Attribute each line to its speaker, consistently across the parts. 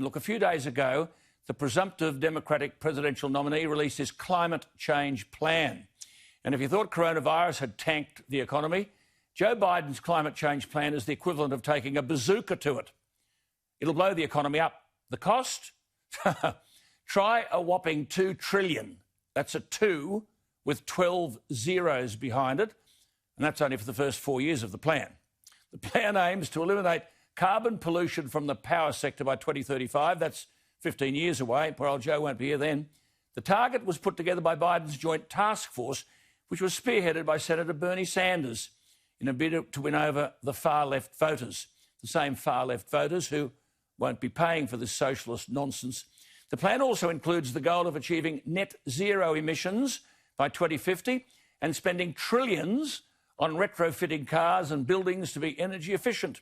Speaker 1: Look, a few days ago, the presumptive Democratic presidential nominee released his climate change plan. And if you thought coronavirus had tanked the economy, Joe Biden's climate change plan is the equivalent of taking a bazooka to it. It'll blow the economy up. The cost? Try a whopping $2 trillion. That's a 2 with 12 zeros behind it. And that's only for the first 4 years of the plan. The plan aims to eliminate carbon pollution from the power sector by 2035. That's 15 years away. Poor old Joe won't be here then. The target was put together by Biden's joint task force, which was spearheaded by Senator Bernie Sanders in a bid to win over the far-left voters, the same far-left voters who won't be paying for this socialist nonsense. The plan also includes the goal of achieving net zero emissions by 2050 and spending trillions on retrofitting cars and buildings to be energy efficient.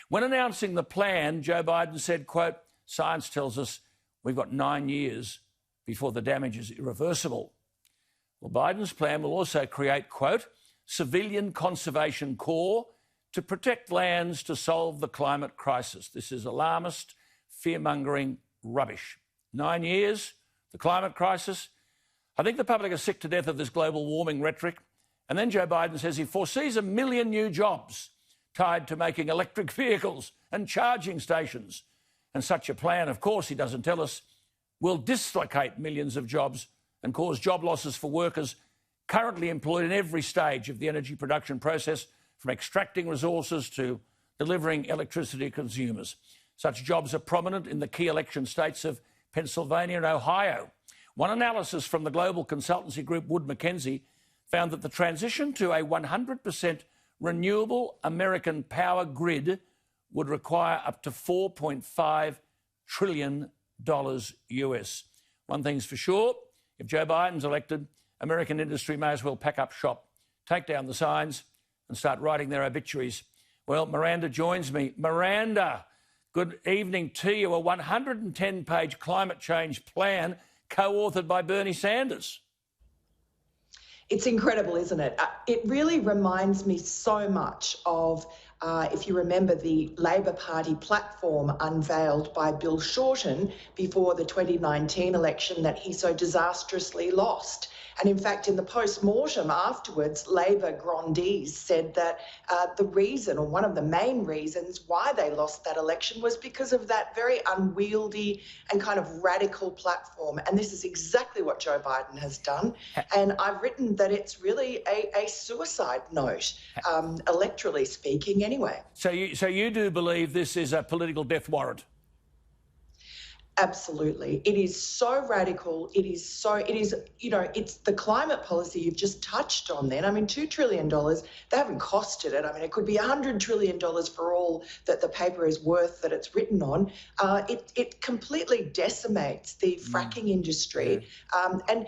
Speaker 1: When announcing the plan, Joe Biden said, quote, "Science tells us we've got 9 years before the damage is irreversible." Well, Biden's plan will also create, quote, "civilian conservation corps to protect lands to solve the climate crisis." This is alarmist, fear-mongering rubbish. 9 years, the climate crisis. I think the public are sick to death of this global warming rhetoric. And then Joe Biden says he foresees 1 million new jobs tied to making electric vehicles and charging stations. And such a plan, of course, he doesn't tell us, will dislocate millions of jobs and cause job losses for workers currently employed in every stage of the energy production process, from extracting resources to delivering electricity to consumers. Such jobs are prominent in the key election states of Pennsylvania and Ohio. One analysis from the global consultancy group Wood Mackenzie found that the transition to a 100% renewable American power grid would require up to $4.5 trillion US. One thing's for sure, if Joe Biden's elected, American industry may as well pack up shop, take down the signs and start writing their obituaries. Well, Miranda joins me. Miranda, good evening to you. A 110-page climate change plan co-authored by Bernie Sanders.
Speaker 2: It's incredible, isn't it? It really reminds me so much of, if you remember, the Labor Party platform unveiled by Bill Shorten before the 2019 election that he so disastrously lost. And in fact, in the post-mortem afterwards, Labor grandees said that the reason, or one of the main reasons why they lost that election, was because of that very unwieldy and kind of radical platform. And this is exactly what Joe Biden has done. And I've written that it's really a suicide note, electorally speaking anyway.
Speaker 1: So you do believe this is a political death warrant?
Speaker 2: Absolutely. It is so radical. It's the climate policy you've just touched on then. I mean, $2 trillion, they haven't costed it. I mean, it could be $100 trillion for all that the paper is worth that it's written on. It completely decimates the fracking industry. And,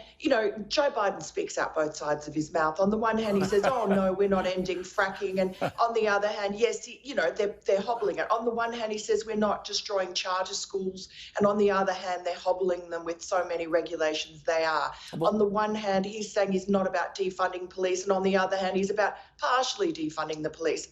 Speaker 2: Joe Biden speaks out both sides of his mouth. On the one hand, he says, oh, no, we're not ending fracking. And on the other hand, yes, they're hobbling it. On the one hand, he says we're not destroying charter schools. And on the other hand, they're hobbling them with so many regulations they are. On the one hand, he's saying he's not about defunding police, and on the other hand, he's about partially defunding the police,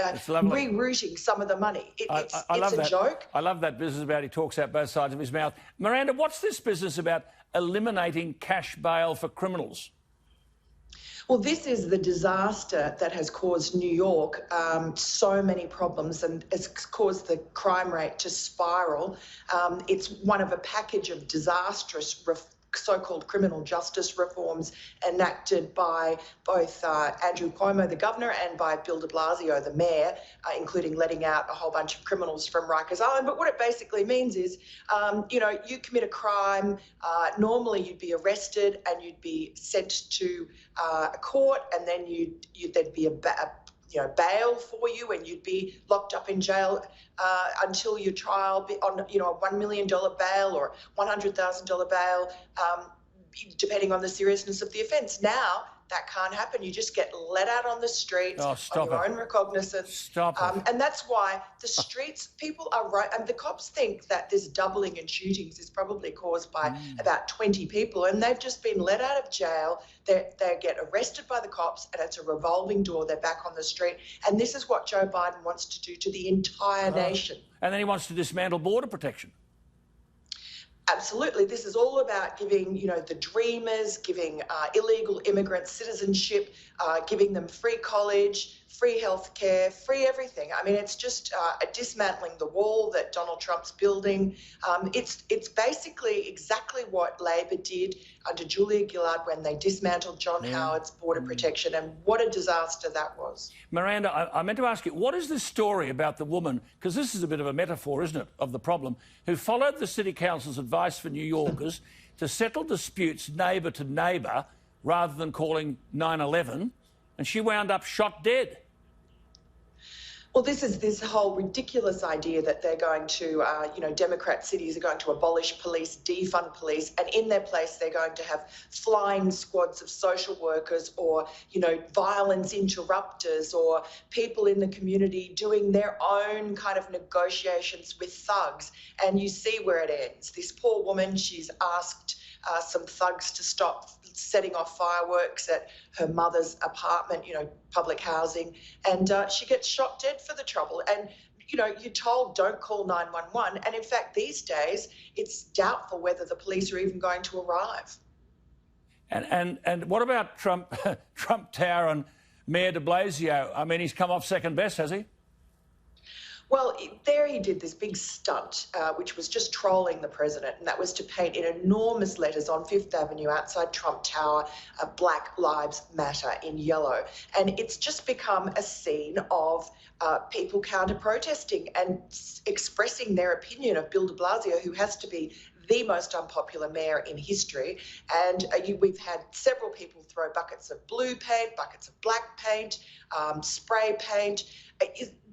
Speaker 2: rerouting some of the money. It's a joke.
Speaker 1: I love that business about he talks out both sides of his mouth. Miranda, what's this business about eliminating cash bail for criminals?
Speaker 2: Well, this is the disaster that has caused New York so many problems and has caused the crime rate to spiral. It's one of a package of disastrous so-called criminal justice reforms enacted by both Andrew Cuomo, the governor, and by Bill de Blasio, the mayor, including letting out a whole bunch of criminals from Rikers Island. But what it basically means is, you commit a crime, normally you'd be arrested and you'd be sent to a court, and then there'd be a bail for you, and you'd be locked up in jail until your trial on a $1 million bail or $100,000 bail, depending on the seriousness of the offence. Now That can't happen. You just get let out on the streets on
Speaker 1: stop
Speaker 2: your
Speaker 1: it.
Speaker 2: own recognizance.
Speaker 1: Stop it.
Speaker 2: And that's why the streets, people are right. And the cops think that this doubling in shootings is probably caused by about 20 people, and they've just been let out of jail. They get arrested by the cops, and it's a revolving door. They're back on the street. And this is what Joe Biden wants to do to the entire nation.
Speaker 1: And then he wants to dismantle border protection.
Speaker 2: Absolutely. This is all about giving, the dreamers, giving illegal immigrants citizenship, giving them free college, free healthcare, free everything. I mean, it's just dismantling the wall that Donald Trump's building. It's basically exactly what Labor did under Julia Gillard when they dismantled John Howard's border protection, and what a disaster that was.
Speaker 1: Miranda, I meant to ask you, what is this story about the woman, because this is a bit of a metaphor, isn't it, of the problem, who followed the City Council's advice for New Yorkers to settle disputes neighbour to neighbour rather than calling 9/11, and she wound up shot dead?
Speaker 2: Well, this is this whole ridiculous idea that they're going to, Democrat cities are going to abolish police, defund police, and in their place they're going to have flying squads of social workers or, violence interrupters or people in the community doing their own kind of negotiations with thugs. And you see where it ends. This poor woman, she's asked some thugs to stop setting off fireworks at her mother's apartment, public housing, and she gets shot dead for the trouble. And, you're told don't call 911. And in fact, these days, it's doubtful whether the police are even going to arrive.
Speaker 1: And what about Trump Tower and Mayor de Blasio? I mean, he's come off second best, has he?
Speaker 2: Well, there he did this big stunt, which was just trolling the president, and that was to paint in enormous letters on Fifth Avenue outside Trump Tower, Black Lives Matter in yellow. And it's just become a scene of people counter-protesting and expressing their opinion of Bill de Blasio, who has to be the most unpopular mayor in history. And we've had several people throw buckets of blue paint, buckets of black paint, spray paint.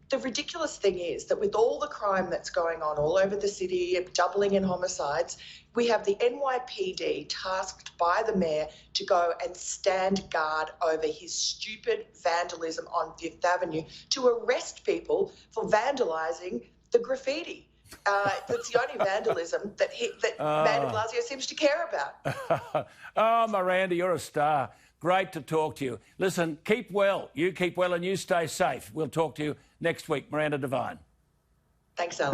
Speaker 2: The ridiculous thing is that with all the crime that's going on all over the city, doubling in homicides, we have the NYPD tasked by the mayor to go and stand guard over his stupid vandalism on Fifth Avenue to arrest people for vandalising the graffiti. That's the only vandalism that Mayor de Blasio seems to care about.
Speaker 1: Oh, Miranda, you're a star. Great to talk to you. Listen, keep well. You keep well and you stay safe. We'll talk to you next week. Miranda Devine.
Speaker 2: Thanks, Alan.